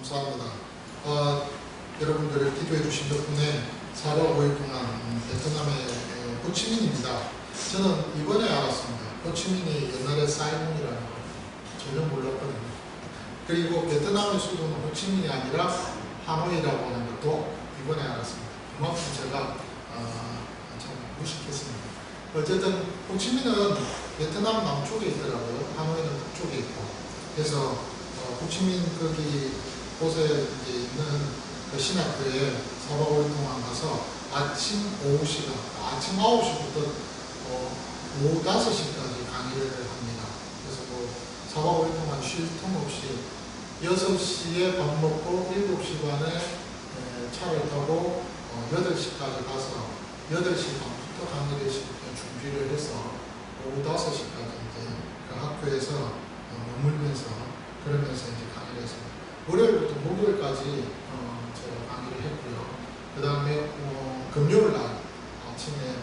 감사합니다. 여러분들 기도해 주신 덕분에 4박 5일 동안 베트남의 호치민입니다. 저는 이번에 알았습니다. 호치민이 옛날에 사이공이라는 거 전혀 몰랐거든요. 그리고 베트남의 수도는 호치민이 아니라 하노이라고 하는 것도 이번에 알았습니다. 그만큼 제가 참 무식했습니다. 어쨌든 호치민은 베트남 남쪽에 있더라고요. 하노이는 북쪽에 있고. 그래서 호치민 거기 곳에 이제 있는 그 신학교에 4박 5일 동안 가서 아침 오후 시간, 아침 9시부터 오후 5시까지 강의를 합니다. 그래서 4박 5일 동안 쉴 틈 없이 6시에 밥 먹고 7시 반에 차를 타고 8시까지 가서 8시 반부터 강의를 준비를 해서 오후 5시까지 이제 그 학교에서 머물면서 그러면서 이제 강의를 했습니다. 월요일부터 목요일까지 제가 강의를 했고요. 그 다음에 금요일 날 아침에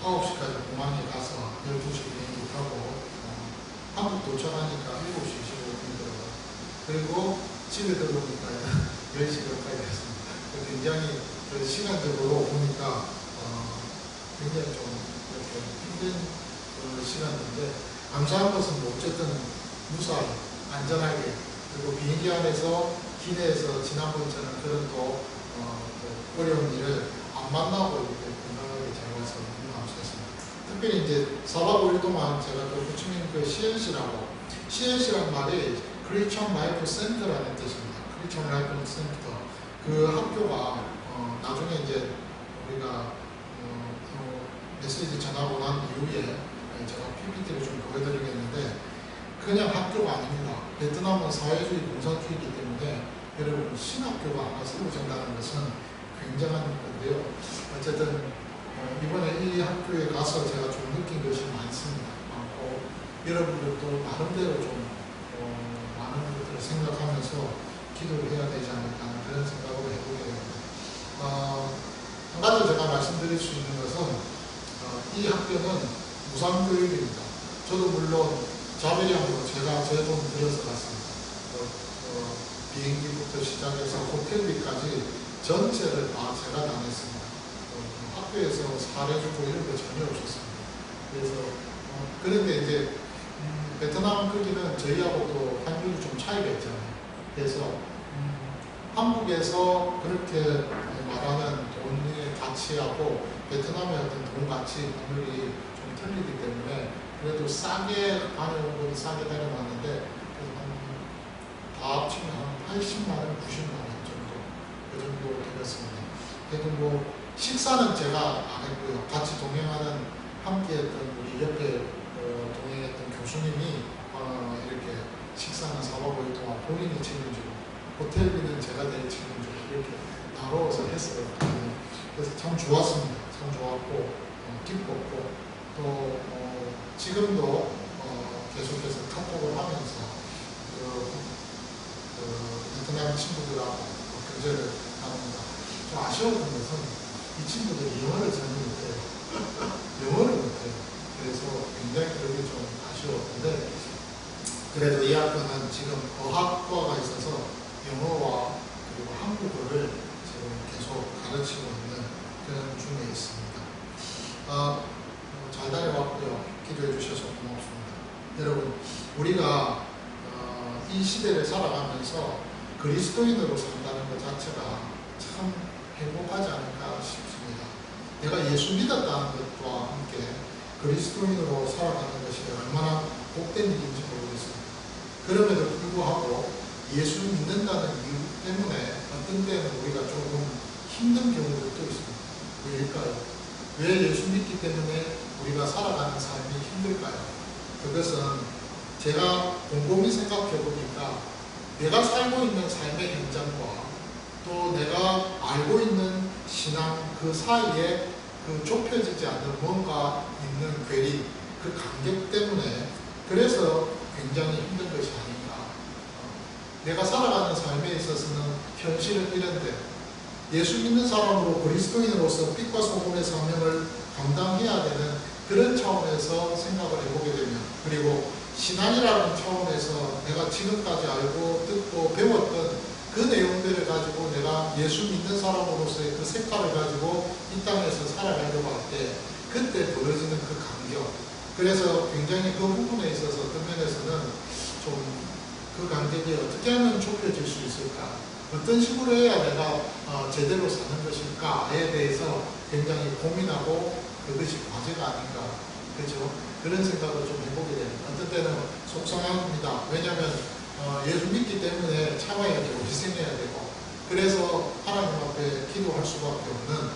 9시까지 공항에 가서 12시 비행기 타고 한국 도착하니까 7시 25분 들어가요. 그리고 집에 들어오니까 10시 가까이 됐습니다. 굉장히 시간적으로 보니까 굉장히 좀 이렇게 힘든 시간인데 감사한 것은 어쨌든 무사히 안전하게 그리고 비행기 안에서 기내에서 지난번처럼 그런 또 어려운 일을 안 만나고 이렇게 건강하게 잘 와서 너무 감사했습니다. 특별히 이제 4박 5일 동안 제가 또 호치민 그 CNC라고 CNC란 말이 크리스천 라이프 센터라는 뜻입니다. 크리스천 라이프 센터 그 학교가 나중에 이제 우리가 메시지 전하고 난 이후에 제가 PPT를 좀 보여드리겠는데 그냥 학교가 아닙니다. 베트남은 사회주의 공산주의이기 때문에 여러분 신학교가 하나 세워진다는 것은 굉장한 건데요. 어쨌든 이번에 이 학교에 가서 제가 좀 느낀 것이 많습니다. 많고 여러분들도 나름대로 좀 많은 것들을 생각하면서 기도를 해야 되지 않을까 하는 그런 생각을 해보게 됩니다. 한 가지 제가 말씀드릴 수 있는 것은 이 학교는 무상교육입니다. 저도 물론 자비량으로 제가 제 돈 들여서 갔습니다. 비행기부터 시작해서 호텔비까지 전체를 다 제가 다 냈습니다. 학교에서 사례주고 이런 거 전혀 없었습니다. 그래서 그런데 이제 베트남 거기는 저희하고도 환율이 좀 차이가 있잖아요. 그래서 한국에서 그렇게 말하는 돈의 가치하고 베트남의 어떤 돈 가치 환율이 좀 틀리기 때문에 그래도 싸게 다녀온 건 싸게 다녀왔는데 다 합치면 한 80만원, 90만원 정도 그 정도 되었습니다. 그래도 식사는 제가 안 했고요. 같이 동행하는 함께했던 우리 옆에 동행했던 교수님이 이렇게 식사는 4박 5일 동안 본인이 책임지고 호텔비는 제가 책임지고 이렇게 나눠서 했어요. 그래서 참 좋았습니다. 참 좋았고 기뻤고 또 지금도 계속해서 카톡을 하면서 베트남 친구들하고 교제를 합니다. 좀 아쉬웠던 것은 이 친구들이 영어를 전혀 못해요. 영어를 못해요. 그래서 굉장히 그게 좀 아쉬웠는데 그래도 이 학교는 지금 어학과가 있어서 영어와 그리고 한국어를 지금 계속 가르치고 있는 그런 중에 있습니다. 잘 다녀왔고요. 기도해 주셔서 고맙습니다. 여러분, 우리가 이 시대를 살아가면서 그리스도인으로 산다는 것 자체가 참 행복하지 않을까 싶습니다. 내가 예수 믿었다는 것과 함께 그리스도인으로 살아가는 것이 얼마나 복된 일인지 모르겠습니다. 그럼에도 불구하고 예수 믿는다는 이유 때문에 어떤 때는 우리가 조금 힘든 경우들도 있습니다. 왜일까요? 왜 예수 믿기 때문에 우리가 살아가는 삶이 힘들까요? 그것은 제가 곰곰이 생각해 보니까 내가 살고 있는 삶의 현장과 또 내가 알고 있는 신앙 그 사이에 그 좁혀지지 않는 뭔가 있는 괴리, 그 간격 때문에 그래서 굉장히 힘든 것이 아닌가. 내가 살아가는 삶에 있어서는 현실은 이런데 예수 믿는 사람으로 그리스도인으로서 빛과 소금의 사명을 감당해야 되는 그런 차원에서 생각을 해보게 되면 그리고 신앙이라는 차원에서 내가 지금까지 알고 듣고 배웠던 그 내용들을 가지고 내가 예수 믿는 사람으로서의 그 색깔을 가지고 이 땅에서 살아가려고 할 때 그때 벌어지는 그 간격, 그래서 굉장히 그 부분에 있어서 어떤 면에서는 좀 그 간격이 어떻게 하면 좁혀질 수 있을까, 어떤 식으로 해야 내가 제대로 사는 것일까에 대해서 굉장히 고민하고 그것이 과제가 아닌가, 그렇죠? 그런 생각을 좀 해보게 됩니다. 어떤 때는 속상합니다. 왜냐하면 예수 믿기 때문에 참아야 되고 희생해야 되고 그래서 하나님 앞에 기도할 수밖에 없는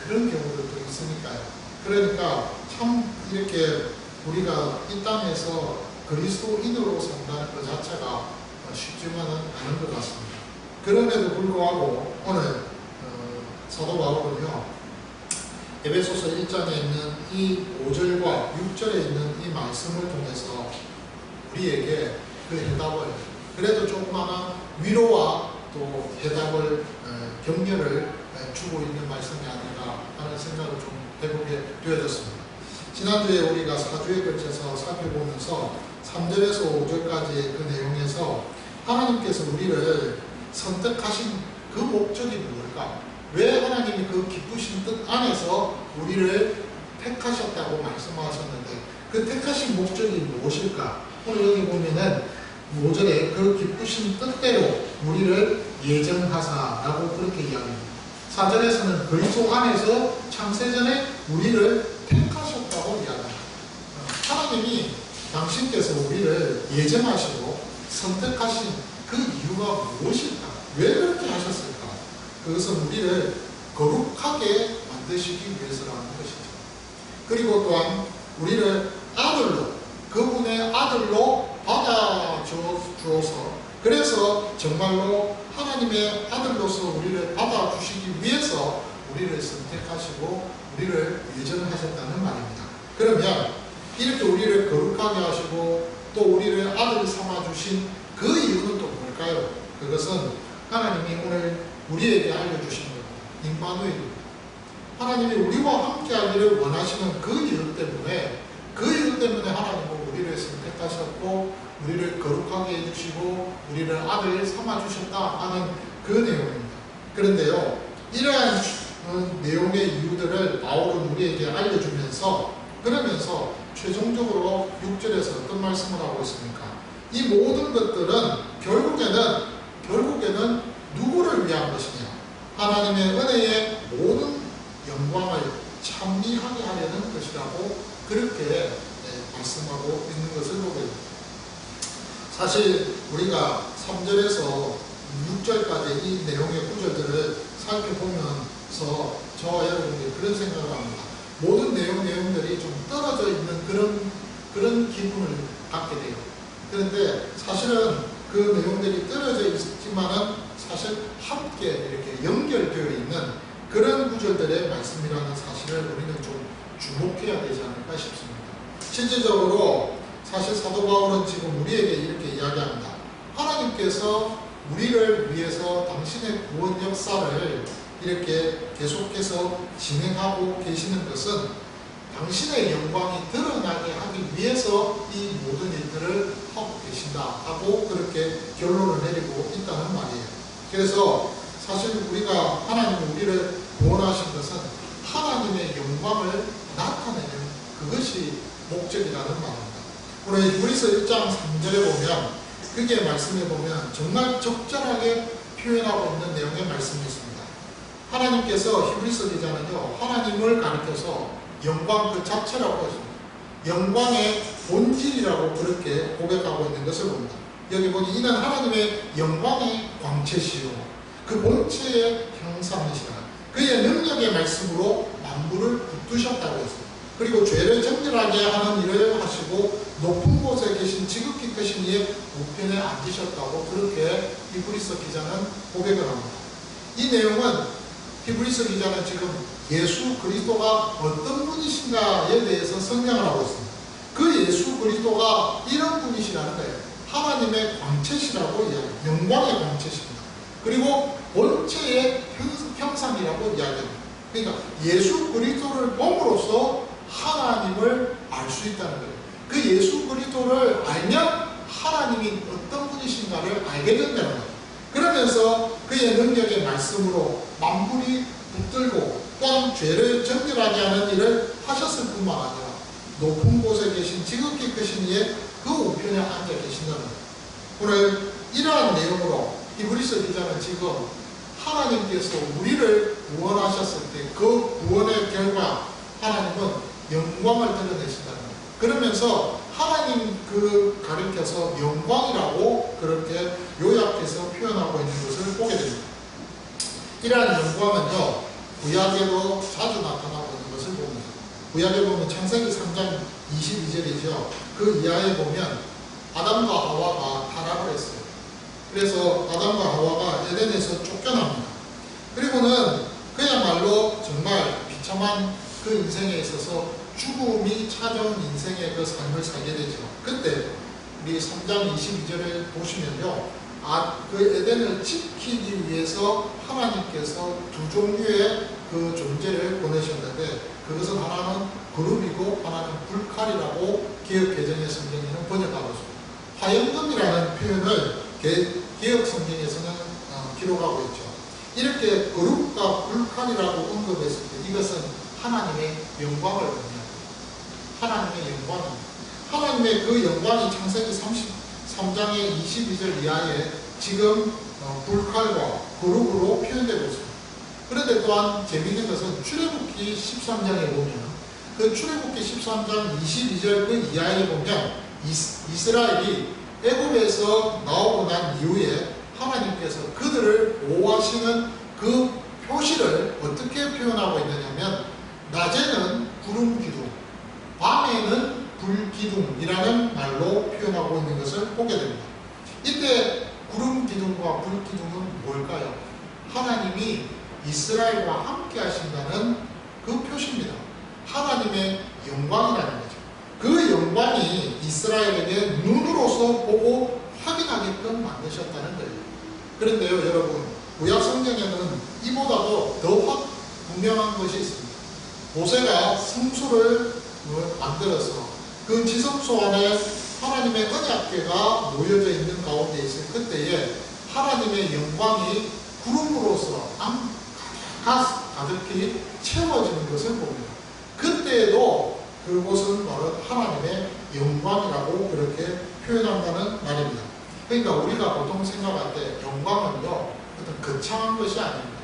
그런 경우들도 있으니까요. 그러니까 참 이렇게 우리가 이 땅에서 그리스도인으로 산다는 것 자체가 쉽지만은 않은 것 같습니다. 그럼에도 불구하고 오늘 사도 바울은요, 에베소서 1장에 있는 이 5절과 6절에 있는 이 말씀을 통해서 우리에게 그 해답을, 그래도 조그마한 위로와 또 해답을, 격려를 주고 있는 말씀이 아닌가 하는 생각을 좀 해보게 되어졌습니다. 지난주에 우리가 4주에 걸쳐서 살펴보면서 3절에서 5절까지의 그 내용에서 하나님께서 우리를 선택하신 그 목적이 무엇일까? 왜 하나님이 그 기쁘신 뜻 안에서 우리를 택하셨다고 말씀하셨는데 그 택하신 목적이 무엇일까? 오늘 여기 보면은 5절에 그 기쁘신 뜻대로 우리를 예정하사라고 그렇게 이야기합니다. 4절에서는 그리스도 안에서 창세전에 우리를 택하셨다고 이야기합니다. 하나님이 당신께서 우리를 예정하시고 선택하신 그 이유가 무엇일까? 왜 그렇게 하셨을까? 그것은 우리를 거룩하게 만드시기 위해서라는 것이죠. 그리고 또한 우리를 아들로, 그분의 아들로 받아주어서, 그래서 정말로 하나님의 아들로서 우리를 받아주시기 위해서 우리를 선택하시고 우리를 예정하셨다는 말입니다. 그러면 이렇게 우리를 거룩하게 하시고 또 우리를 아들 삼아주신 그 이유는 또 뭘까요? 그것은 하나님이 오늘 우리에게 알려주신 겁니다. 임마누엘입니다. 하나님이 우리와 함께하기를 원하시는 그 이유 때문에 하나님은 우리를 선택하셨고 우리를 거룩하게 해주시고 우리를 아들 삼아주셨다 하는 그 내용입니다. 그런데요, 이러한 내용의 이유들을 바울은 우리에게 알려주면서 그러면서 최종적으로 6절에서 어떤 말씀을 하고 있습니까? 이 모든 것들은 결국에는 누구를 위한 것이냐? 하나님의 은혜의 모든 영광을 찬미하게 하려는 것이라고 그렇게 말씀하고 있는 것을 보게 됩니다. 사실 우리가 3절에서 6절까지 이 내용의 구절들을 살펴보면서 저와 여러분들이 그런 생각을 합니다. 모든 내용들이 좀 떨어져 있는 그런 기분을 갖게 돼요. 그런데 사실은 그 내용들이 떨어져 있지만은 사실 함께 이렇게 연결되어 있는 그런 구절들의 말씀이라는 사실을 우리는 좀 주목해야 되지 않을까 싶습니다. 실질적으로 사실 사도 바울은 지금 우리에게 이렇게 이야기합니다. 하나님께서 우리를 위해서 당신의 구원 역사를 이렇게 계속해서 진행하고 계시는 것은 당신의 영광이 드러나게 하기 위해서 이 모든 일들을 하고 계신다 하고 그렇게 결론을 내리고 있다는 말이에요. 그래서 사실 우리가 하나님이 우리를 구원하신 것은 하나님의 영광을 나타내는 그것이 목적이라는 말입니다. 오늘 히브리서 1장 3절에 보면 그게 말씀해 보면 정말 적절하게 표현하고 있는 내용의 말씀이 있습니다. 하나님께서 히브리서 기자는요, 하나님을 가리켜서 영광 그 자체라고 하십니다. 영광의 본질이라고 그렇게 고백하고 있는 것을 봅니다. 여기 보니 이는 하나님의 영광의 광채시요 그 본체의 형상이시라. 그의 능력의 말씀으로 만물을 붙드셨다고 했습니다. 그리고 죄를 정결하게 하는 일을 하시고 높은 곳에 계신 지극히 크신 이의 우편에 앉으셨다고 그렇게 히브리서 기자는 고백을 합니다. 이 내용은 히브리서 기자는 지금 예수 그리스도가 어떤 분이신가에 대해서 설명을 하고 있습니다. 그 예수 그리스도가 이런 분이시라는 거예요. 하나님의 광채시라고 이야기합니다. 영광의 광채십니다. 그리고 본체의 형상이라고 이야기합니다. 그러니까 예수 그리스도를 봄으로써 하나님을 알 수 있다는 거예요. 그 예수 그리스도를 알면 하나님이 어떤 분이신가를 알게 된다는 거예요. 그러면서 그의 능력의 말씀으로 만물이 붙들고 또한 죄를 정결하게 하는 일을 하셨을 뿐만 아니라 높은 곳에 계신 지극히 크신 이의 그 우편에 앉아 계신다는 거예요. 오늘 이러한 내용으로 히브리서 기자는 지금 하나님께서 우리를 구원하셨을 때 그 구원의 결과 하나님은 영광을 드러내신다는 거예요. 그러면서 하나님 그 가르쳐서 영광이라고 그렇게 요약해서 표현하고 있는 것을 보게 됩니다. 이러한 영광은요, 구약에도 자주 나타나고 있는 것을 봅니다. 구약에 보면 창세기 3장 22절이죠. 그 이하에 보면 아담과 하와가 타락을 했어요. 그래서 아담과 하와가 에덴에서 쫓겨납니다. 그리고는 그야말로 정말 비참한 그 인생에 있어서 죽음이 찾아온 인생의 그 삶을 살게 되죠. 그때 우리 3장 22절을 보시면요, 그 에덴을 지키기 위해서 하나님께서 두 종류의 그 존재를 보내셨는데, 그것은 하나는 그룹이고 하나는 불칼이라고 기억 개정의 성경에는 번역하고 있습니다. 화염금이라는 표현을 기억 성경에서는 기록하고 있죠. 이렇게 그룹과 불칼이라고 언급했을 때 이것은 하나님의 영광을 의미합니다. 하나님의 영광입니다. 하나님의 그 영광이 창세기 33장의 22절 이하에 지금 불칼과 그룹으로 표현되고 있습니다. 그런데 또한 재미있는 것은 출애굽기 13장에 보면 그 출애굽기 13장 22절 그 이하에 보면 이스라엘이 애굽에서 나오고 난 이후에 하나님께서 그들을 보호하시는 그 표시를 어떻게 표현하고 있느냐면 낮에는 구름 기둥, 밤에는 불 기둥이라는 말로 표현하고 있는 것을 보게 됩니다. 이때 구름 기둥과 불 기둥은 뭘까요? 하나님이 이스라엘과 함께 하신다는 그 표시입니다. 하나님의 영광이라는 거죠. 그 영광이 이스라엘에게 눈으로서 보고 확인하게끔 만드셨다는 거예요. 그런데요, 여러분, 구약 성경에는 이보다도 더 분명한 것이 있습니다. 모세가 성소를 만들어서 그 지성소 안에 하나님의 언약궤가 놓여져 있는 가운데 있을 그때에 하나님의 영광이 구름으로서 가득히 채워지는 것을 봅니다. 그때에도 그곳은 바로 하나님의 영광이라고 그렇게 표현한다는 말입니다. 그러니까 우리가 보통 생각할 때 영광은요, 어떤 거창한 것이 아닙니다.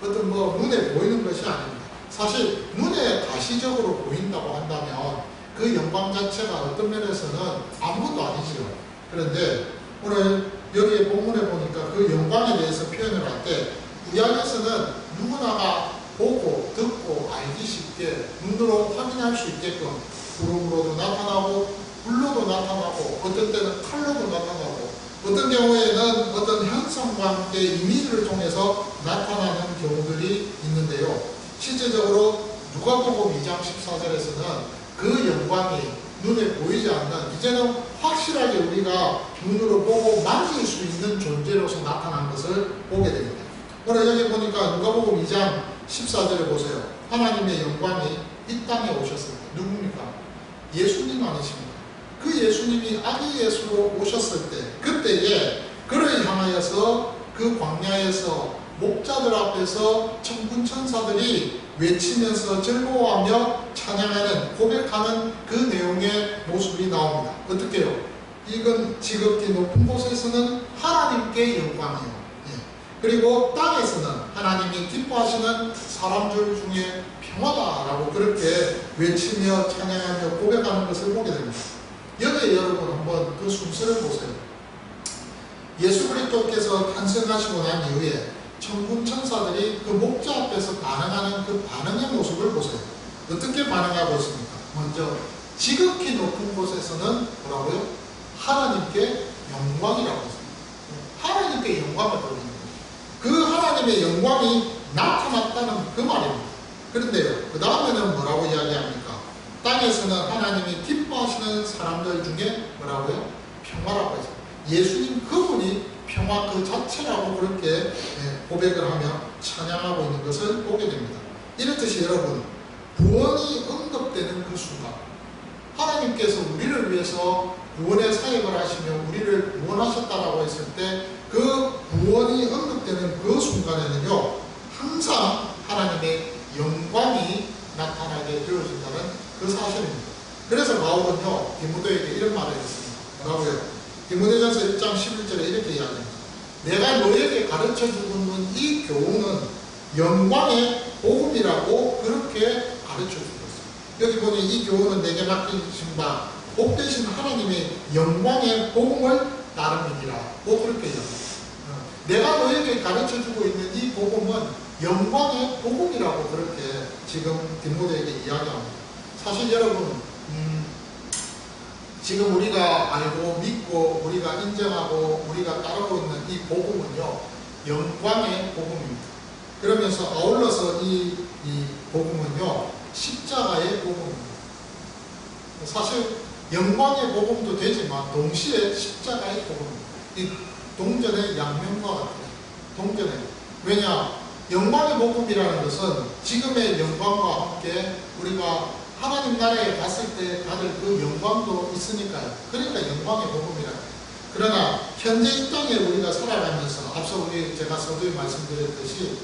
어떤 눈에 보이는 것이 아닙니다. 사실 눈에 가시적으로 보인다고 한다면 그 영광 자체가 어떤 면에서는 아무것도 아니지요. 그런데 오늘 여기에 본문에 보니까 그 영광에 대해서 표현을 할 때 구약에서는 누구나가 보고 듣고 알기 쉽게 눈으로 확인할 수 있게끔 구름으로도 나타나고 불로도 나타나고 어떤 때는 칼로도 나타나고 어떤 경우에는 어떤 현상과 함께 이미지를 통해서 나타나는 경우들이 있는데요. 실제적으로 누가복음 2장 14절에서는 그 영광이 눈에 보이지 않는, 이제는 확실하게 우리가 눈으로 보고 만질 수 있는 존재로서 나타난 것을 보게 됩니다. 오늘 여기 보니까 누가복음 2장 14절에 보세요. 하나님의 영광이 이 땅에 오셨을 때 누굽니까? 예수님 아니십니까? 그 예수님이 아기 예수로 오셨을 때 그때에 그를 향하여서 그 광야에서 목자들 앞에서 천군 천사들이 외치면서 즐거워하며 찬양하는, 고백하는 그 내용의 모습이 나옵니다. 어떻게요? 이건 지극히 높은 곳에서는 하나님께 영광이요. 그리고 땅에서는 하나님이 기뻐하시는 사람들 중에 평화다라고 그렇게 외치며 찬양하며 고백하는 것을 보게 됩니다. 여기에 여러분 한번 그 순서를 보세요. 예수 그리스도께서 탄생하시고 난 이후에 천군 천사들이 그 목자 앞에서 반응하는 그 반응의 모습을 보세요. 어떻게 반응하고 있습니까? 먼저 지극히 높은 곳에서는 뭐라고요? 하나님께 영광이라고 했습니다. 하나님께 영광을 돌립니다. 그 하나님의 영광이 나타났다는 그 말입니다. 그런데요, 그 다음에는 뭐라고 이야기합니까? 땅에서는 하나님이 기뻐하시는 사람들 중에 뭐라고요? 평화라고 했습니다. 예수님 그분이 평화 그 자체라고 그렇게 고백을 하며 찬양하고 있는 것을 보게 됩니다. 이렇듯이 여러분, 구원이 언급되는 그 순간, 하나님께서 우리를 위해서 구원의 사역을 하시며 우리를 구원하셨다라고 했을 때 그 구원이 언급되는 그 순간에는요, 항상 하나님의 영광이 나타나게 되어진다는 그 사실입니다. 그래서 바울은요, 디모데에게 이런 말을 했습니다. 뭐라고요? 디모데전서 1장 11절에 이렇게 이야기합니다. 내가 너에게 가르쳐주고 있는 이 교훈은 영광의 복음이라고 그렇게 가르쳐주고 있습니다. 여기 보니 이 교훈은 내게 맡기신 바 복되신 하나님의 영광의 복음을 따름이니라고 그렇게 이야기합니다. 내가 너에게 가르쳐주고 있는 이 복음은 영광의 복음이라고 그렇게 지금 디모데에게 이야기합니다. 사실 여러분, 지금 우리가 알고 믿고 우리가 인정하고 우리가 따르고 있는 이 복음은요, 영광의 복음입니다. 그러면서 아울러서 이 복음은요, 십자가의 복음입니다. 사실 영광의 복음도 되지만 동시에 십자가의 복음입니다. 이 동전의 양면과 같아요. 동전의. 왜냐? 영광의 복음이라는 것은 지금의 영광과 함께 우리가 하나님 나라에 갔을 때 받을 그 영광도 있으니까요. 그러니까 영광의 복음이라. 그러나 현재 이 땅에 우리가 살아가면서 앞서 제가 서두에 말씀드렸듯이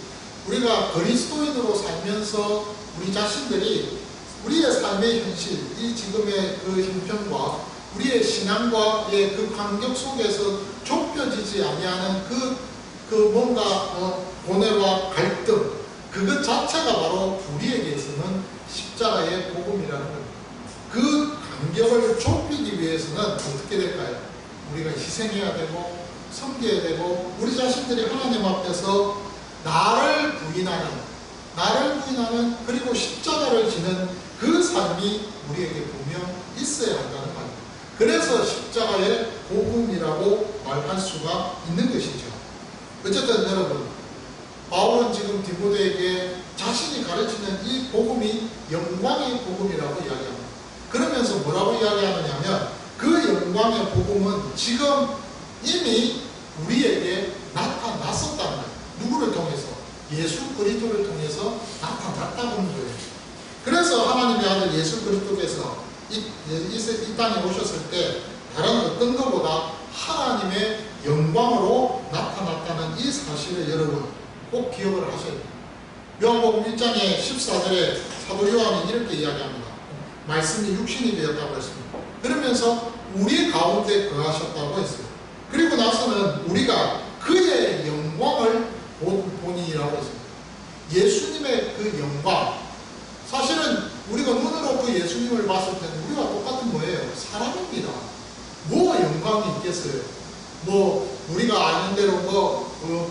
우리가 그리스도인으로 살면서 우리 자신들이 우리의 삶의 현실, 이 지금의 그 형편과 우리의 신앙과의 그 간격 속에서 좁혀지지 아니하는 그 뭔가 고뇌와 갈등, 그것 자체가 바로 우리에게 있어서는 십자가의 복음이라는 겁니다. 그 간격을 좁히기 위해서는 어떻게 될까요? 우리가 희생해야 되고 섬겨야 되고 우리 자신들이 하나님 앞에서 나를 부인하는 그리고 십자가를 지는 그 삶이 우리에게 분명 있어야 한다는 말입니다. 그래서 십자가의 복음이라고 말할 수가 있는 것이죠. 어쨌든 여러분, 바울은 지금 디모데에게 자신이 가르치는 이 복음이 영광의 복음이라고 이야기합니다. 그러면서 뭐라고 이야기하느냐 하면 그 영광의 복음은 지금 이미 우리에게 나타났었다는 거예요. 누구를 통해서? 예수 그리스도를 통해서 나타났다는 거예요. 그래서 하나님의 아들 예수 그리스도께서 이 땅에 오셨을 때 다른 어떤 것보다 하나님의 영광으로 나타났다는 이 사실을 여러분 꼭 기억을 하셔야 돼요. 요한복음 1장의 14절에 사도 요한이 이렇게 이야기합니다. 말씀이 육신이 되었다고 했습니다. 그러면서 우리 가운데 거하셨다고 했어요. 그리고 나서는 우리가 그의 영광을 보니라고 했습니다. 예수님의 그 영광, 사실은 우리가 눈으로 그 예수님을 봤을 때는 우리가 똑같은 거예요. 사람입니다. 뭐 영광이 있겠어요? 뭐 우리가 아는 대로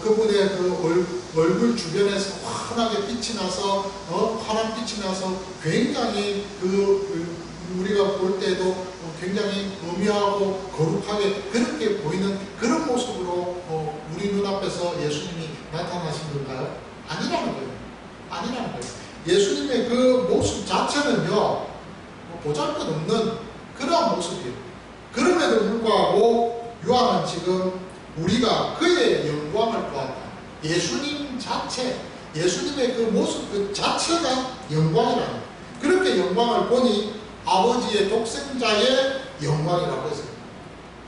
그분의 그 얼굴 주변에서 환하게 빛이 나서 환한 빛이 나서 굉장히 우리가 볼 때도 굉장히 음흉하고 거룩하게 그렇게 보이는 그런 모습으로 우리 눈앞에서 예수님이 나타나신 건가요? 아니라는 거예요. 아니라는 거예요. 예수님의 그 모습 자체는요, 보잘것없는 그러한 모습이에요. 그럼에도 불구하고 요한은 지금 우리가 그의 영광을 보았다. 예수님 자체, 예수님의 그 모습 그 자체가 영광이라는 거예요. 그렇게 영광을 보니 아버지의 독생자의 영광이라고 했어요.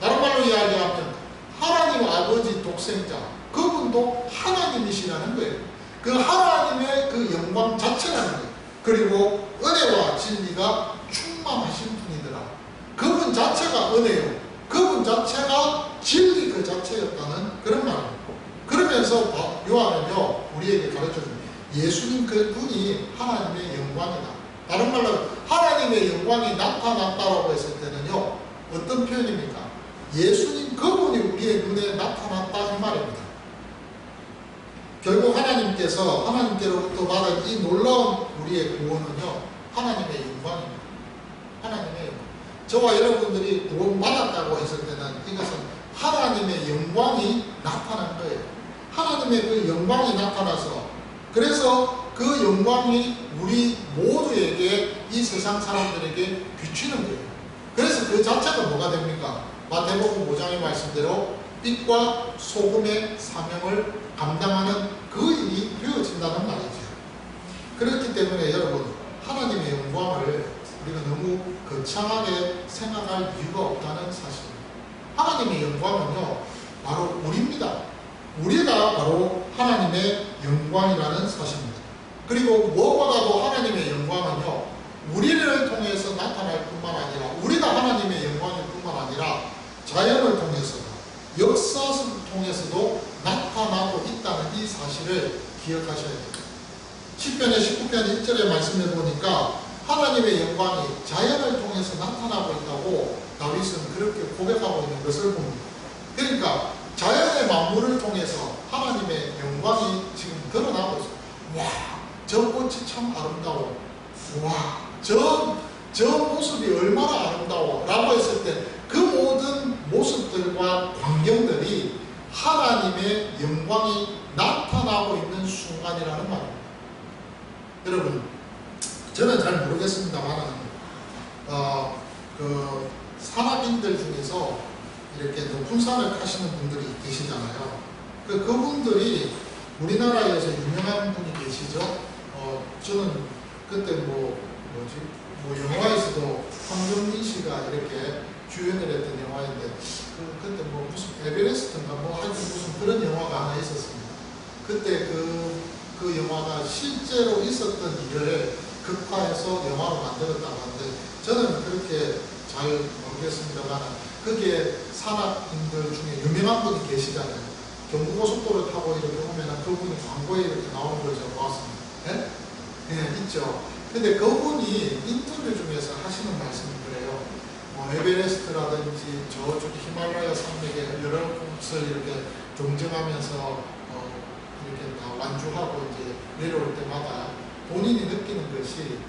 다른 말로 이야기하면 하나님 아버지 독생자, 그분도 하나님이시라는 거예요. 그 하나님의 그 영광 자체라는 거예요. 그리고 은혜와 진리가 충만하신 분이더라. 그분 자체가 은혜요. 그분 자체가 진리 그 자체였다는 그런 말입니다. 그러면서 요한은요, 우리에게 가르쳐줍니다. 예수님 그 분이 하나님의 영광이다. 다른 말로 하나님의 영광이 나타났다라고 했을 때는요, 어떤 표현입니까? 예수님 그분이 우리의 눈에 나타났다 이 말입니다. 결국 하나님께로부터 받은 이 놀라운 우리의 구원은요, 하나님의 영광입니다. 하나님의 영광. 저와 여러분들이 구원받았다고 했을 때는 이것은 하나님의 영광이 나타난 거예요. 하나님의 그 영광이 나타나서, 그래서 그 영광이 우리 모두에게, 이 세상 사람들에게 비추는 거예요. 그래서 그 자체가 뭐가 됩니까? 마태복음 5장의 말씀대로 빛과 소금의 사명을 감당하는 그 일이 되어진다는 말이죠. 그렇기 때문에 여러분, 하나님의 영광을 우리가 너무 거창하게 생각할 이유가 없다는 사실입니다. 하나님의 영광은요, 바로 우리입니다. 우리가 바로 하나님의 영광이라는 사실입니다. 그리고 무엇보다도 하나님의 영광은요, 우리를 통해서 나타날 뿐만 아니라, 우리가 하나님의 영광일 뿐만 아니라 자연을 통해서도, 역사를 통해서도 나타나고 있다는 이 사실을 기억하셔야 됩니다. 시편의 19편 1절의 말씀을 보니까 하나님의 영광이 자연을 통해서 나타나고 있다고 다윗은 그렇게 고백하고 있는 것을 봅니다. 그러니까 자연의 만물을 통해서 하나님의 영광이 지금 드러나고 있어요. 와, 저 꽃이 참 아름다워. 와, 저 모습이 얼마나 아름다워 라고 했을 때 그 모든 모습들과 광경들이 하나님의 영광이 나타나고 있는 순간이라는 말입니다. 여러분, 저는 잘 모르겠습니다만 산악인들 중에서 이렇게 높은 산을 가시는 분들이 계시잖아요. 그분들이 우리나라에서 유명한 분이 계시죠. 저는 그때 영화에서도 황정민 씨가 이렇게 주연을 했던 영화인데, 그때 무슨 에베레스트인가 하여튼 무슨 그런 영화가 하나 있었습니다. 그때 그 영화가 실제로 있었던 일을 극화해서 영화로 만들었다고 하는데, 저는 그렇게 잘 모르겠습니다만, 거기에 산악인들 중에 유명한 분이 계시잖아요. 경부고속도로 타고 이렇게 오면 그분이 광고에 이렇게 나오는 걸 제가 보았습니다. 네? 네, 있죠. 근데 그분이 인터뷰 중에서 하시는 말씀이 그래요. 에베레스트라든지 저쪽 히말라야 산맥에 여러 곳을 이렇게 종정하면서 이렇게 다 완주하고 이제 내려올 때마다 본인이 느끼는 것이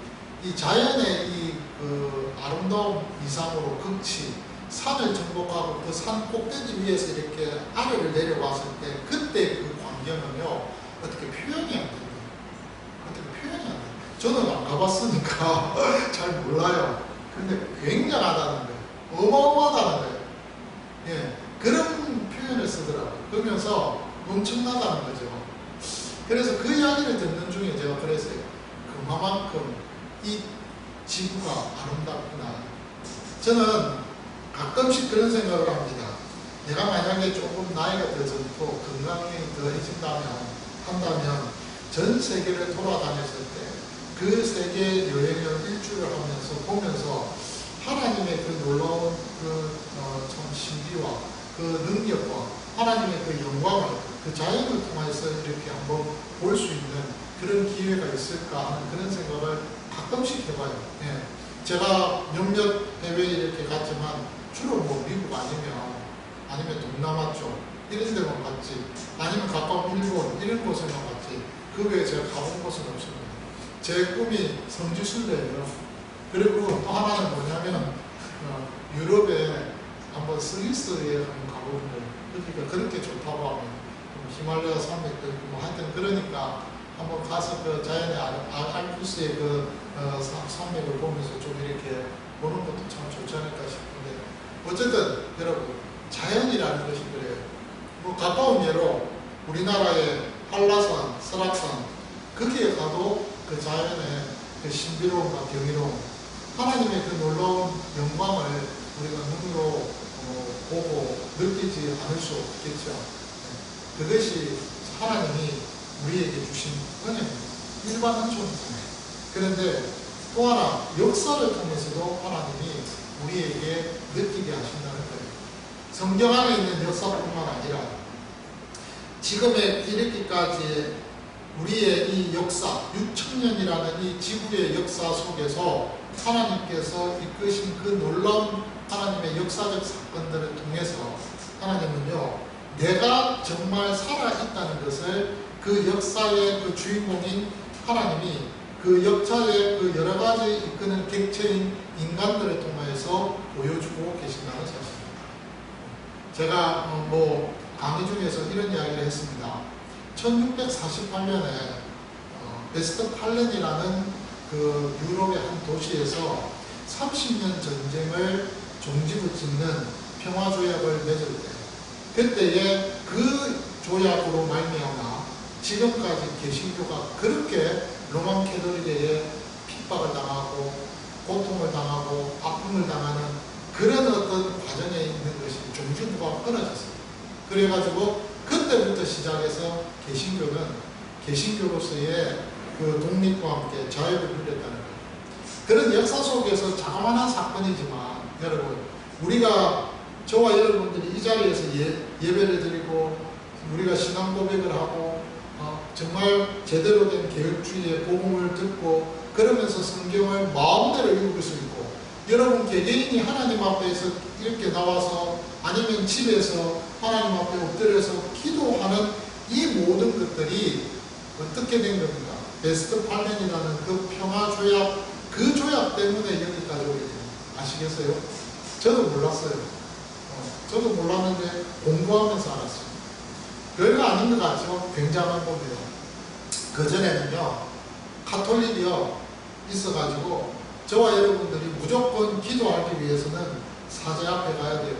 이 자연의 그 아름다움 이상으로 극치, 산을 정복하고 그 산 꼭대기 위에서 이렇게 아래를 내려왔을 때 그때 그 광경은요, 어떻게 표현이 안 됩니다. 어떻게 표현이 안 돼요. 저는 안 가봤으니까 잘 몰라요. 근데 굉장하다는 거예요. 어마어마하다는 거예요. 예, 그런 표현을 쓰더라고요. 그러면서 엄청나다는 거죠. 그래서 그 이야기를 듣는 중에 제가 그랬어요. 그만큼 이 지구가 아름답구나. 저는 가끔씩 그런 생각을 합니다. 내가 만약에 조금 나이가 들어서 건강이 한다면 전 세계를 돌아다녔을 때 그 세계 여행을 일주를 하면서 보면서 하나님의 그 놀라운 참 신비와 그 능력과 하나님의 그 영광을 그 자연을 통해서 이렇게 한번 볼 수 있는 그런 기회가 있을까 하는 그런 생각을 가끔씩 해봐요. 예. 제가 몇몇 해외에 이렇게 갔지만 주로 미국 아니면 동남아 쪽 이런 데만 갔지, 아니면 가까운 일본 이런 곳에만 갔지, 그 외에 제가 가본 곳은 없습니다. 제 꿈이 성지순례예요. 그리고 또 하나는 뭐냐면 유럽에 한번 스위스에 한번 가보는 거예요. 그러니까 그렇게 좋다고 하면 히말라야 산맥도 있고 하여튼 그러니까 한번 가서 그 자연의 알프스의 산맥을 보면서 좀 이렇게 보는 것도 참 좋지 않을까 싶은데, 어쨌든 여러분, 자연이라는 것이 그래요. 가까운 예로 우리나라의 한라산, 설악산, 거기에 가도 그 자연의 그 신비로움과 경이로움, 하나님의 그 놀라운 영광을 우리가 눈으로 보고 느끼지 않을 수 없겠죠. 그것이 하나님이 우리에게 주신 은혜입니다. 일반 은총입니다. 그런데 또 하나, 역사를 통해서도 하나님이 우리에게 느끼게 하신다는 거예요. 성경 안에 있는 역사뿐만 아니라 지금의 이르기까지 우리의 이 역사, 6천년이라는 이 지구의 역사 속에서 하나님께서 이끄신 그 놀라운 하나님의 역사적 사건들을 통해서 하나님은요, 내가 정말 살아있다는 것을 그 역사의 그 주인공인 하나님이 그 역사의 그 여러 가지 이끄는 객체인 인간들을 통해서 보여주고 계신다는 사실입니다. 제가 강의 중에서 이런 이야기를 했습니다. 1648년에 베스트팔렌이라는 그 유럽의 한 도시에서 30년 전쟁을 종지부 짓는 평화조약을 맺을 때, 그때에 그 조약으로 말미암아 지금까지 개신교가 그렇게 로만 캐톨릭에 핍박을 당하고 고통을 당하고 아픔을 당하는 그런 어떤 과정에 있는 것이 종지부가 끊어졌어요. 그래가지고 그때부터 시작해서 개신교로서의 그 독립과 함께 자유를 누렸다는 거예요. 그런 역사 속에서 자그마한 사건이지만 여러분, 우리가 저와 여러분들이 이 자리에서 예배를 드리고 우리가 신앙 고백을 하고 정말 제대로 된 개혁주의의 복음을 듣고 그러면서 성경을 마음대로 읽을 수 있고, 여러분 개개인이 하나님 앞에서 이렇게 나와서 아니면 집에서 하나님 앞에 엎드려서 기도하는 이 모든 것들이 어떻게 된 겁니까? 베스트팔렌이라는 그 평화조약, 그 조약 때문에 여기까지 오게 됩니다. 아시겠어요? 저도 몰랐어요. 저도 몰랐는데 공부하면서 알았어요. 별거 아닌 것 같죠? 굉장한 법이에요. 그전에는요, 카톨릭이요 있어가지고 저와 여러분들이 무조건 기도하기 위해서는 사제 앞에 가야 돼요.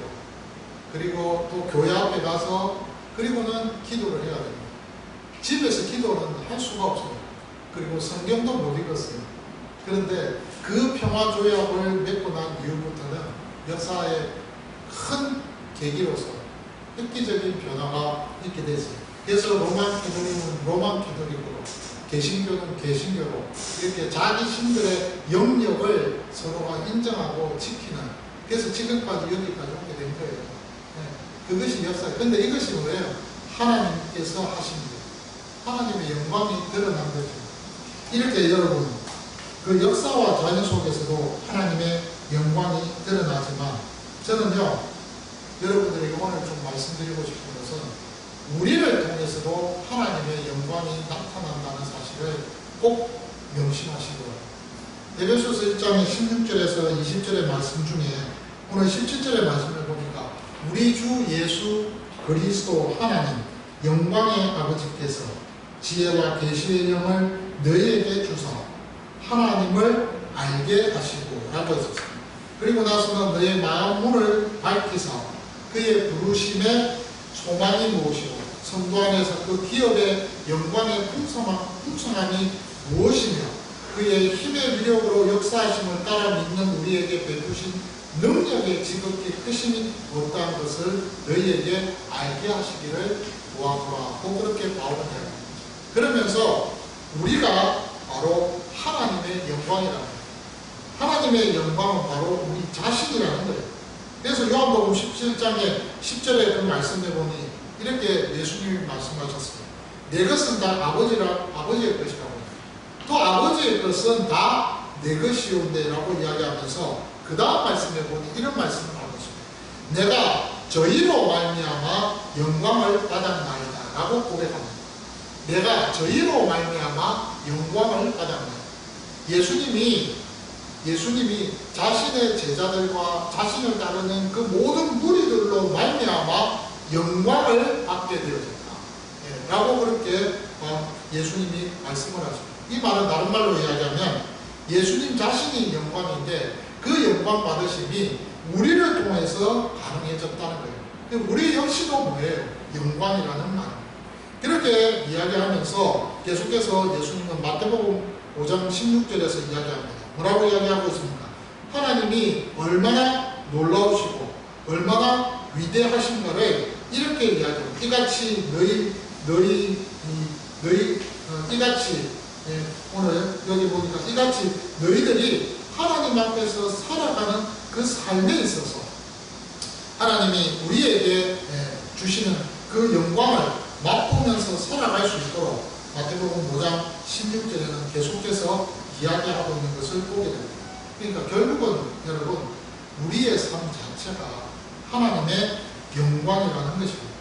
그리고 또 교회 앞에 가서 그리고는 기도를 해야 됩니다. 집에서 기도는 할 수가 없어요. 그리고 성경도 못 읽었어요. 그런데 그 평화조약을 맺고 난 이후부터는 역사의 큰 계기로서 획기적인 변화가 있게 됐어요. 그래서 로만 캐톨릭은 로만 캐톨릭으로, 개신교는 개신교로 이렇게 자기 신들의 영역을 서로가 인정하고 지키는, 그래서 지금까지 여기까지 오게 된 거예요. 그것이 역사예요. 근데 이것이 뭐예요? 하나님께서 하신 거예요. 하나님의 영광이 드러난 거죠. 이렇게 여러분, 그 역사와 자연 속에서도 하나님의 영광이 드러나지만, 저는요, 여러분들에게 오늘 좀 말씀드리고 싶은 것은 우리를 통해서도 하나님의 영광이 나타난다는 사실을 꼭 명심하시고, 에베소서 1장의 16절에서 20절의 말씀 중에 오늘 17절의 말씀을 보니까 우리 주 예수 그리스도 하나님 영광의 아버지께서 지혜와 계시의 영을 너희에게 주사 하나님을 알게 하시고 라고 했었습니다. 그리고 나서는 너의 마음 문을 밝히사 그의 부르심의 소망이 무엇이고 성도 안에서 그 기업의 영광의 풍성함이 무엇이며 그의 힘의 위력으로 역사하심을 따라 믿는 우리에게 베푸신 능력의 지극히 크심이 어떠한 것을 너희에게 알게 하시기를 구하노라. 꼭 그렇게 바울은 해요. 그러면서 우리가 바로 하나님의 영광이라는 거예요. 하나님의 영광은 바로 우리 자신이라는 거예요. 그래서 요한복음 17장의 10절에 그 말씀에 보니 이렇게 예수님이 말씀하셨습니다. 내 것은 다 아버지의 것이라고. 또 아버지의 것은 다 내 것이온데 라고 이야기하면서 그 다음 말씀에 보니 이런 말씀을 하고 있습니다. 내가 저희로 말미암아 영광을 받았나이다 라고 고백합니다. 내가 저희로 말미암아 영광을 받았나이다. 예수님이 자신의 제자들과 자신을 따르는 그 모든 무리들로 말미암아 영광을 받게 되어졌다 라고 그렇게 예수님이 말씀을 하십니다. 이 말은 다른 말로 이야기하면 예수님 자신이 영광인데 그 영광 받으심이 우리를 통해서 가능해졌다는 거예요. 우리 역시도 뭐예요? 영광이라는 말. 그렇게 이야기하면서 계속해서 예수님은 마태복음 5장 16절에서 이야기합니다. 뭐라고 이야기하고 있습니까? 하나님이 얼마나 놀라우시고 얼마나 위대하신가를 이렇게 이야기합니다. 이같이 이같이 오늘 여기 보니까 이같이 너희들이 하나님 앞에서 살아가는 그 삶에 있어서 하나님이 우리에게 주시는 그 영광을 맛보면서 살아갈 수 있도록 마태복음 5장 16절에는 계속해서 이야기하고 있는 것을 보게 됩니다. 그러니까 결국은 여러분 우리의 삶 자체가 하나님의 영광이라는 것입니다.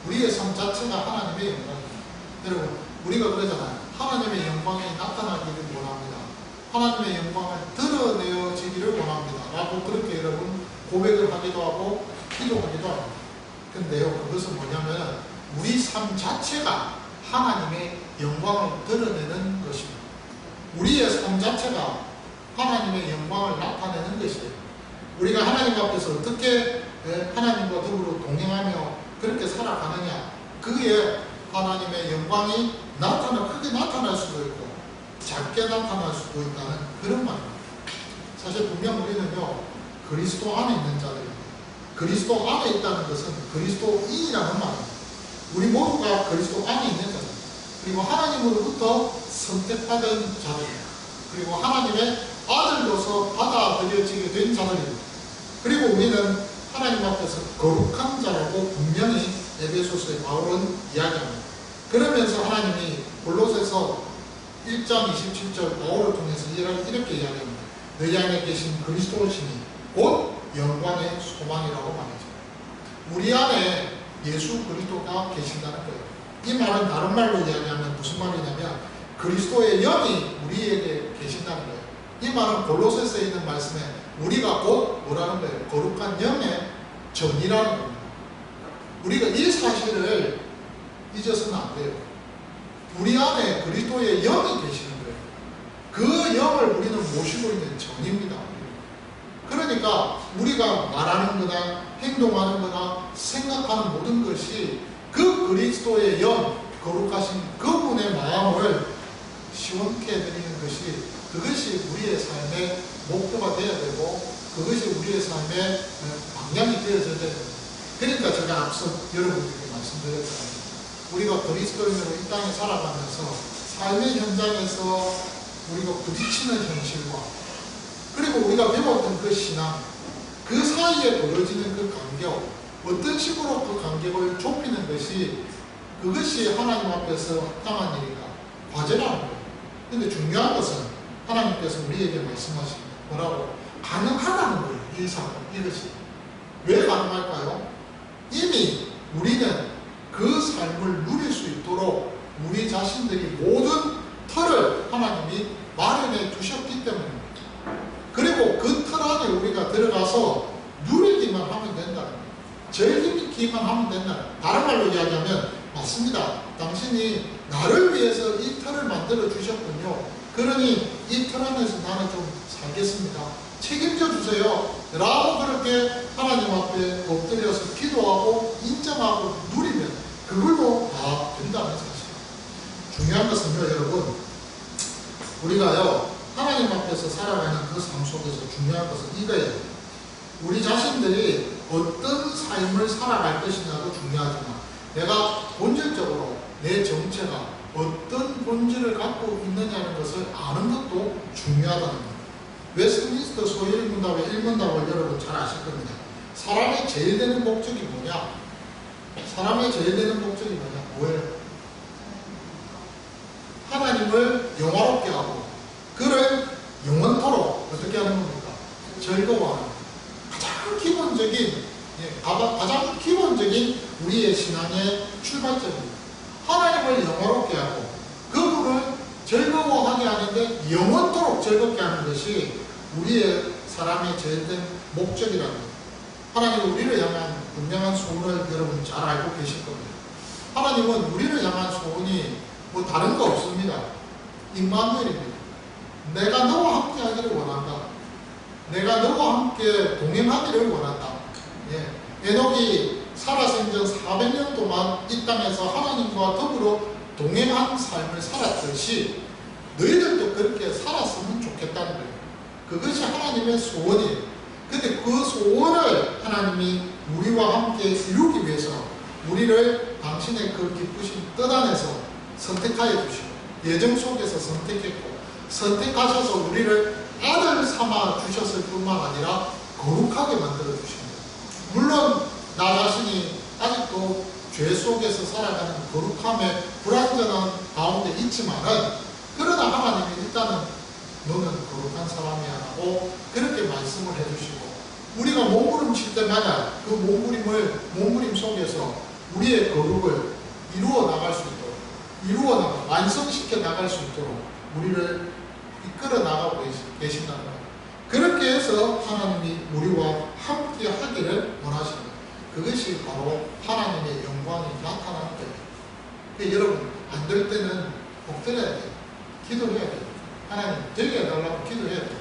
우리의 삶 자체가 하나님의 영광입니다. 여러분 우리가 그러잖아요. 하나님의 영광이 나타나기를 원합니다. 하나님의 영광을 드러내어지기를 원합니다. 라고 그렇게 여러분 고백을 하기도 하고 기도하기도 합니다. 근데요 그것은 뭐냐면 우리 삶 자체가 하나님의 영광을 드러내는 것입니다. 우리의 삶 자체가 하나님의 영광을 나타내는 것이에요. 우리가 하나님 앞에서 어떻게 하나님과 더불어 동행하며 그렇게 살아가느냐, 그게 하나님의 영광이 크게 나타날 수도 있고 작게 나타날 수도 있다는 그런 말입니다. 사실 분명 우리는요 그리스도 안에 있는 자들입니다. 그리스도 안에 있다는 것은 그리스도인이라는 말입니다. 우리 모두가 그리스도 안에 있는 자들, 그리고 하나님으로부터 선택받은 자들, 그리고 하나님의 아들로서 받아들여지게 된 자들입니다. 그리고 우리는 하나님 앞에서 거룩한 자라고 분명히 에베소서의 바울은 이야기합니다. 그러면서 하나님이 골로새서 1장 27절 바울을 통해서 이렇게 이야기합니다. 너희 안에 계신 그리스도신이 곧 영광의 소망이라고 말이죠. 우리 안에 예수 그리스도가 계신다는 거예요. 이 말은 다른 말로 이야기하면 무슨 말이냐면 그리스도의 영이 우리에게 계신다는 거예요. 이 말은 골로새서에 있는 말씀에 우리가 곧 뭐라는 거예요? 거룩한 영의 전이라는 겁니다. 우리가 이 사실을 잊어서는 안 돼요. 우리 안에 그리스도의 영이 계시는 거예요. 그 영을 우리는 모시고 있는 전입니다. 그러니까 우리가 말하는 거나 행동하는 거나 생각하는 모든 것이 그 그리스도의 영, 거룩하신 그분의 마음을 시원케 해드리는 것이 그것이 우리의 삶의 목표가 되어야 되고 그것이 우리의 삶의 방향이 되어져야 됩니다. 그러니까 제가 앞서 여러분들께 말씀드렸잖아요. 우리가 그리스도인으로 이 땅에 살아가면서 삶의 현장에서 우리가 부딪히는 현실과 그리고 우리가 배웠던 그 신앙, 그 사이에 벌어지는 그 간격, 어떤 식으로 그 간격을 좁히는 것이 그것이 하나님 앞에서 합당한 일인가? 과제라는 거예요. 근데 중요한 것은 하나님께서 우리에게 말씀하신 뭐라고? 가능하다는 거예요. 이 사건, 이것이. 왜 가능할까요? 이미 우리는 그 삶을 누릴 수 있도록 우리 자신들이 모든 틀을 하나님이 마련해 주셨기 때문입니다. 그리고 그 틀 안에 우리가 들어가서 누리기만 하면 된다는 거예요. 즐기기만 하면 된다는 거예요. 다른 말로 이야기하면 맞습니다. 당신이 나를 위해서 이 틀을 만들어 주셨군요. 그러니 이 틀 안에서 나는 좀 살겠습니다. 책임져 주세요. 라고 그렇게 하나님 앞에 엎드려서 기도하고 인정하고 누리면 그걸로 다 된다는 사실. 중요한 것은요, 여러분. 우리가요, 하나님 앞에서 살아가는 그 삶 속에서 중요한 것은 이거예요. 우리 자신들이 어떤 삶을 살아갈 것이냐도 중요하지만 내가 본질적으로 내 정체가 어떤 본질을 갖고 있느냐는 것을 아는 것도 중요하다는 겁니다. 웨스트민스터 소유문답의 1문답을 여러분 잘 아실 겁니다. 사람의 제일 되는 목적이 뭐냐? 사람의 제일 되는 목적이 뭐냐? 뭐예요? 하나님을 영화롭게 하고 그를 영원토록 어떻게 하는 겁니까? 즐거워하는 가장 기본적인 우리의 신앙의 출발점입니다. 하나님을 영화롭게 하고 그분을 즐거워하게 하는데 영원토록 즐겁게 하는 것이 우리의 사람의 제일 된 목적이라는 겁니다. 하나님은 우리를 향한 분명한 소원을 여러분 잘 알고 계실 겁니다. 하나님은 우리를 향한 소원이 뭐 다른 거 없습니다. 임마누엘입니다. 내가 너와 함께 하기를 원한다. 내가 너와 함께 동행하기를 원한다. 예. 에녹이 살아생전 400년 동안 이 땅에서 하나님과 더불어 동행한 삶을 살았듯이 너희들도 그렇게 살았으면 좋겠다는 거예요. 그것이 하나님의 소원이에요. 근데 그 소원을 하나님이 우리와 함께 이루기 위해서 우리를 당신의 그 기쁘신 뜻 안에서 선택하여 주시고 예정 속에서 선택했고 선택하셔서 우리를 아들 삼아 주셨을 뿐만 아니라 거룩하게 만들어 주십니다. 물론 나 자신이 아직도 죄 속에서 살아가는 거룩함의 불완전한 가운데 있지만은 그러나 하나님이 일단은 너는 거룩한 사람이야 라고 그렇게 말씀을 해주시고 우리가 몸부림칠 때마다 그 몸부림 속에서 우리의 거룩을 이루어 나갈 수 있도록 완성시켜 나갈 수 있도록 우리를 이끌어 나가고 계신다는 거예요. 그렇게 해서 하나님이 우리와 함께 하기를 원하십니다. 그것이 바로 하나님의 영광이 나타나는 거예요. 그러니까 여러분 안 될 때는 엎드려야 돼요. 기도해야 돼요. 하나님 되게 해달라고 기도해야 돼요.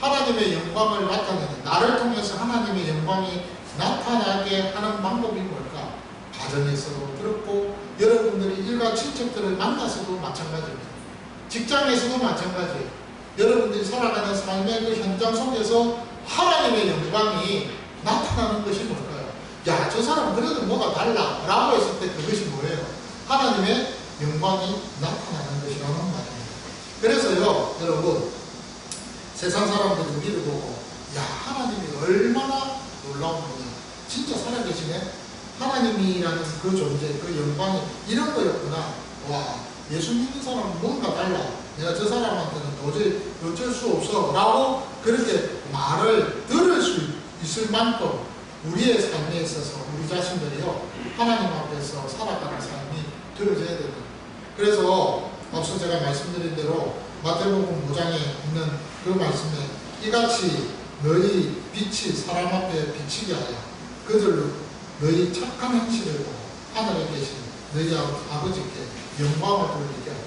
하나님의 영광을 나타내는 나를 통해서 하나님의 영광이 나타나게 하는 방법이 뭘까? 가정에서도 그렇고 여러분들이 일가 친척들을 만나서도 마찬가지입니다. 직장에서도 마찬가지예요. 여러분들이 살아가는 삶의 그 현장 속에서 하나님의 영광이 나타나는 것이 뭘까요? 야, 저 사람 그래도 뭐가 달라 라고 했을 때 그것이 뭐예요? 하나님의 영광이 나타나는 것이라는 말입니다. 그래서요, 여러분, 세상 사람들이 우리를 보고 야, 하나님이 얼마나 놀라운 분이야, 진짜 살아계시네, 하나님이라는 그 존재, 그 영광이 이런 거였구나, 와, 예수 믿는 사람은 뭔가 달라, 내가 저 사람한테는 도저히 어쩔 수 없어 라고 그렇게 말을 들을 수 있을 만큼 우리의 삶에 있어서 우리 자신들이요, 하나님 앞에서 살아가는 삶이 되어져야 된다. 그래서 앞서 제가 말씀드린 대로 마태복음 5장에 있는 그 말씀에 이같이 너희 빛이 사람 앞에 비치게 하여 그들로 너희 착한 행실을 보고 하늘에 계신 너희 아버지께 영광을 돌리게 하라.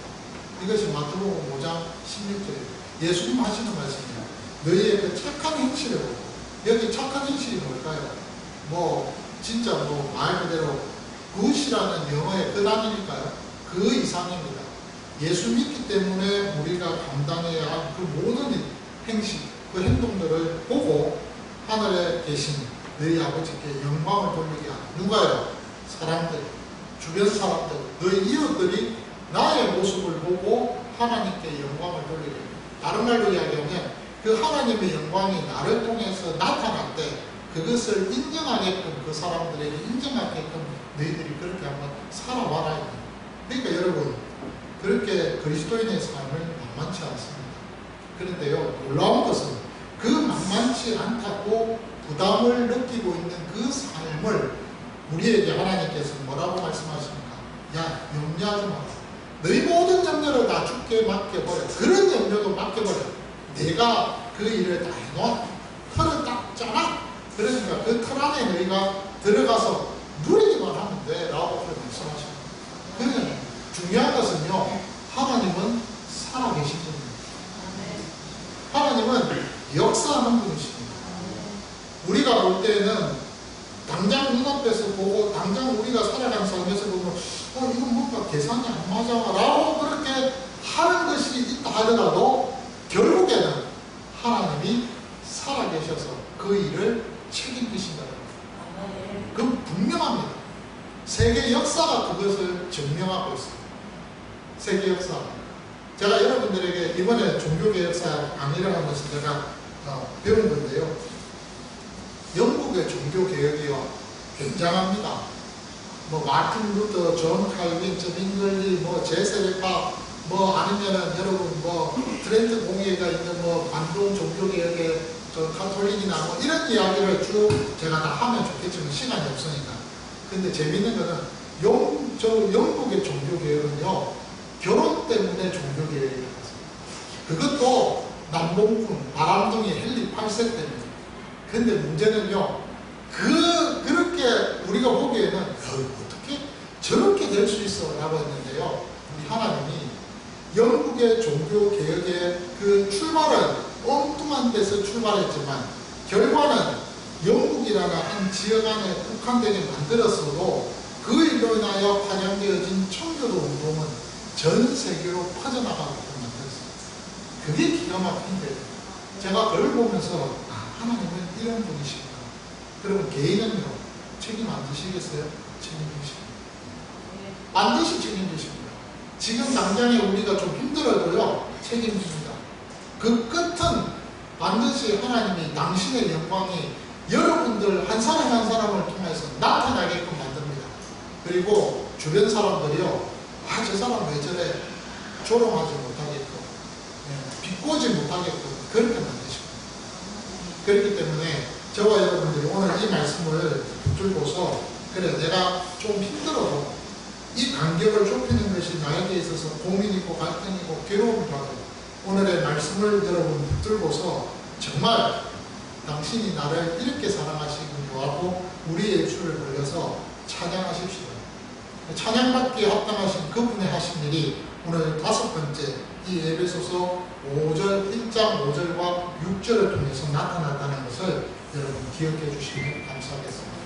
이것이 마태복음 5장 16절입니다. 예수님 하시는 말씀이에요. 너희의 그 착한 행실을 보고, 여기 착한 행실이 뭘까요? 뭐 진짜 뭐 말 그대로 굿이라는 영어의 그 단위일까요? 그 이상입니다. 예수 믿기 때문에 우리가 감당해야 할 그 모든 행실, 그 행동들을 보고 하늘에 계신 너희 아버지께 영광을 돌리게 하라. 누가요? 사람들, 주변 사람들, 너희 이웃들이 나의 모습을 보고 하나님께 영광을 돌리게 합니다. 다른 말로 이야기하면 그 하나님의 영광이 나를 통해서 나타날 때 그것을 인정하게끔, 그 사람들에게 인정하게끔 너희들이 그렇게 한번 살아와라. 그러니까 여러분, 그렇게 그리스도인의 삶을 만만치 않습니다. 그런데요, 놀라운 것은 그 만만치 않다고 부담을 느끼고 있는 그 삶을 우리에게 하나님께서 뭐라고 말씀하십니까? 야, 염려하지 마라. 너희 모든 염려를 다 주께 맡겨버려. 그런 염려도 맡겨버려. 내가 그 일을 다 해놓아. 틀을 딱 짜라. 그러니까 그 틀 안에 너희가 들어가서 누리기만 하면 돼 라고 말씀하십니다. 그러면 중요한 것은요, 하나님은 살아계신 분입니다. 하나님은 역사하는 분이십니다. 우리가 볼 때는 당장 눈앞에서 보고 당장 우리가 살아가는 삶에서 보면 이건 뭔가 계산이 안 맞아 라고 그렇게 하는 것이 있다 하더라도 결국에는 하나님이 살아계셔서 그 일을 책임지신다는 거예요. 그건 분명합니다. 세계 역사가 그것을 증명하고 있습니다. 세계 역사. 제가 여러분들에게 이번에 종교개혁사 강의를 하면서 제가 배운 건데요. 영국의 종교개혁이요, 굉장합니다. 뭐 마틴 루터, 존 칼빈, 잉글리, 뭐 제세례파, 뭐 아니면은 여러분 뭐 트렌트 공예가 있는 뭐 반동 종교개혁의 저 카톨릭이나 뭐 이런 이야기를 쭉 제가 다 하면 좋겠지만 시간이 없으니까. 근데 재밌는 거는 영국의 종교개혁은요, 결혼 때문에 종교개혁이 일어났어요. 그것도 남봉꾼, 바람둥이 헨리 8세 때문에. 근데 문제는요, 그렇게 우리가 보기에는 어떻게 저렇게 될 수 있어 라고 했는데요, 우리 하나님이 영국의 종교개혁의 그 출발은 엉뚱한 데서 출발했지만 결과는 영국이라는 한 지역 안에 국한되게 만들었어도 그 일로 인하여 파장되어진 청교도 운동은 전 세계로 퍼져나가게끔 만들었습니다. 그게 기가 막힌데, 제가 그걸 보면서 하나님은 이런 분이시구나. 그러면 개인은요, 책임 안 지시겠어요? 책임지십니다. 반드시 책임지십니다. 지금 당장에 우리가 좀 힘들어도요, 책임집니다. 그 끝은 반드시 하나님이 당신의 영광이 여러분들 한 사람 한 사람을 통해서 나타나게끔 만듭니다. 그리고 주변 사람들이요, 저 사람 왜 저래? 조롱하지 못하게끔, 비꼬지 못하게끔 그렇게 만드십니다. 그렇기 때문에 저와 여러분들이 오늘 이 말씀을 붙들고서, 그래, 내가 좀 힘들어도 이 간격을 좁히는 것이 나에게 있어서 고민이고 갈등이고 괴로움이라도 오늘의 말씀을 여러분 붙들고서 정말 당신이 나를 이렇게 사랑하시군요 하고 우리의 입술을 벌려서 찬양하십시오. 찬양받기에 합당하신 그분의 하신 일이 오늘 5번째 이 에베소서 5절 1장 5절과 6절을 통해서 나타났다는 것을 여러분 기억해 주시면 감사하겠습니다.